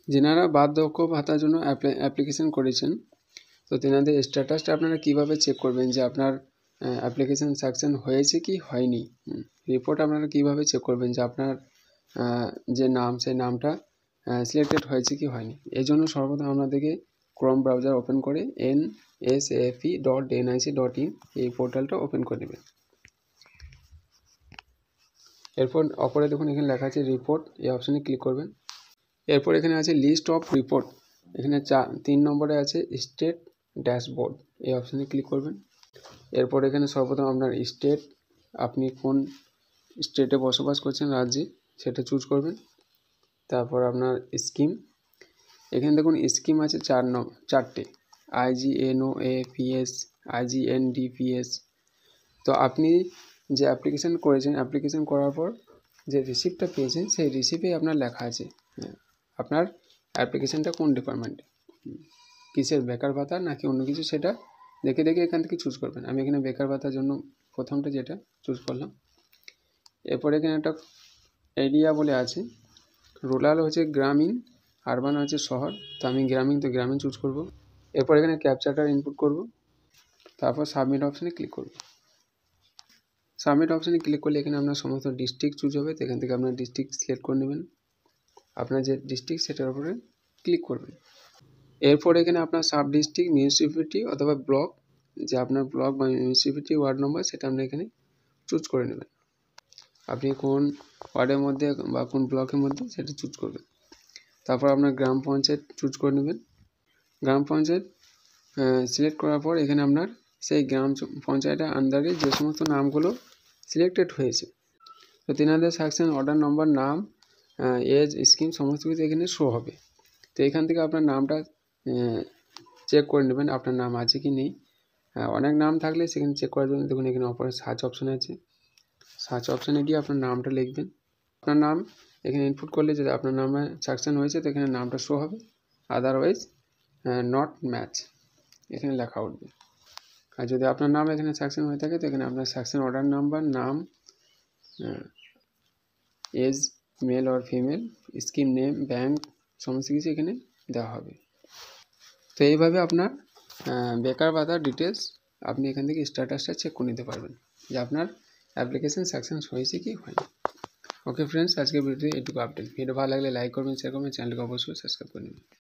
যেনারা বার্ধক্য ভাতার জন্য অ্যাপ্লিকেশন করেছেন, তো তেনাদের স্ট্যাটাসটা আপনারা কীভাবে চেক করবেন যে আপনার অ্যাপ্লিকেশন সাকসেস হয়েছে কি হয়নি। রিপোর্ট আপনারা কীভাবে চেক করবেন যে আপনার যে নাম সেই নামটা সিলেক্টেড হয়েছে কি হয়নি। এই জন্য সর্বপ্রথম আপনাদেরকে ক্রোম ব্রাউজার ওপেন করে nsafe.nic.in এই পোর্টালটা ওপেন করে নেবেন। এরপর অপরে দেখুন এখানে লেখা আছে রিপোর্ট, এই অপশানে ক্লিক করবেন। এরপর এখানে আছে লিস্ট অফ রিপোর্ট, এখানে 3 নম্বরে আছে স্টেট ড্যাশবোর্ড, এই অপশানে ক্লিক করবেন। এরপর এখানে সর্বপ্রথম আপনার স্টেট, আপনি কোন স্টেটে বসবাস করছেন রাজ্যে সেটা চুজ করবেন। তারপর আপনার স্কিম, এখানে দেখুন স্কিম আছে 4টে, IGNOAPS, IGNDPS। তো আপনি যে অ্যাপ্লিকেশান করেছেন, অ্যাপ্লিকেশান করার পর যে রিসিপ্টটা পেয়েছেন সেই রিসিপ্টে আপনার লেখা আছে আপনার অ্যাপ্লিকেশানটা কোন ডিপার্টমেন্টে, কিসের, বেকার ভাতা নাকি অন্য কিছু, সেটা দেখে এখান থেকে চুজ করবেন। আমি এখানে বেকার ভাতার জন্য প্রথমটা যেটা চুজ করলাম। এরপরে এখানে একটা এরিয়া বলে আছে, রুরাল হচ্ছে গ্রামীণ, আরবান হচ্ছে শহর, তো আমি গ্রামীণ, তো গ্রামীণ চুজ করব। এরপর এখানে ক্যাপচাটা ইনপুট করব, তারপর সাবমিট অপশানে ক্লিক করব। সাবমিট অপশানে ক্লিক করলে এখানে আপনার সমস্ত ডিস্ট্রিক্ট চুজ হবে, তো এখান থেকে আপনার ডিস্ট্রিক্ট সিলেক্ট করে নেবেন। আপনার যে ডিস্ট্রিক্ট সেটার উপরে ক্লিক করবেন। এরপর এখানে আপনার সাব ডিস্ট্রিক্ট, মিউনিসিপ্যালিটি অথবা ব্লক, যে আপনার ব্লক বা মিউনিসিপ্যালিটি ওয়ার্ড নম্বর সেটা আপনি এখানে চুজ করে নেবেন। আপনি কোন ওয়ার্ডের মধ্যে বা কোন ব্লকের মধ্যে সেটা চুজ করবেন। তারপর আপনার গ্রাম পঞ্চায়েত চুজ করে নেবেন। গ্রাম পঞ্চায়েত সিলেক্ট করার পর এখানে আপনার সেই গ্রাম পঞ্চায়েতের আন্ডারে যে সমস্ত নামগুলো সিলেক্টেড হয়েছে, তো তেনাদের সাকসেস অর্ডার নম্বর, নাম, এজ, স্কিম সমস্ত কিছু এখানে শো হবে। তো এখান থেকে আপনার নামটা চেক করে নেবেন আপনার নাম আছে কি নেই। অনেক নাম থাকলে সেখানে চেক করার জন্য দেখুন এখানে অপরে সার্চ অপশান আছে, সার্চ অপশানে গিয়ে আপনার নামটা লিখবেন। আপনার নাম এখানে ইনপুট করলে যদি আপনার নামে সাকসেস হয়েছে তো এখানে নামটা শো হবে, আদারওয়াইজ নট ম্যাচ এখানে লেখা উঠবে। আর যদি আপনার নাম এখানে সাকসেস হয়ে থাকে তো এখানে আপনার সাকসেস অর্ডার নাম্বার, নাম, age male or female, scheme name, bank সমস্ত কিছু এখানে দেওয়া হবে। তো এইভাবে আপনার বেকার ভাতার ডিটেলস আপনি এখান থেকে স্ট্যাটাসটা চেক করে নিতে পারবেন যে আপনার অ্যাপ্লিকেশন সাকসেস হয়েছে কি হয়নি। ওকে ফ্রেন্ডস, আজকে ভিডিওতে এটুকু আপডেট। ভিডিও ভালো লাগলে লাইক করবেন, শেয়ার করবেন, চ্যানেলকে অবশ্যই সাবস্ক্রাইব করে নেবেন।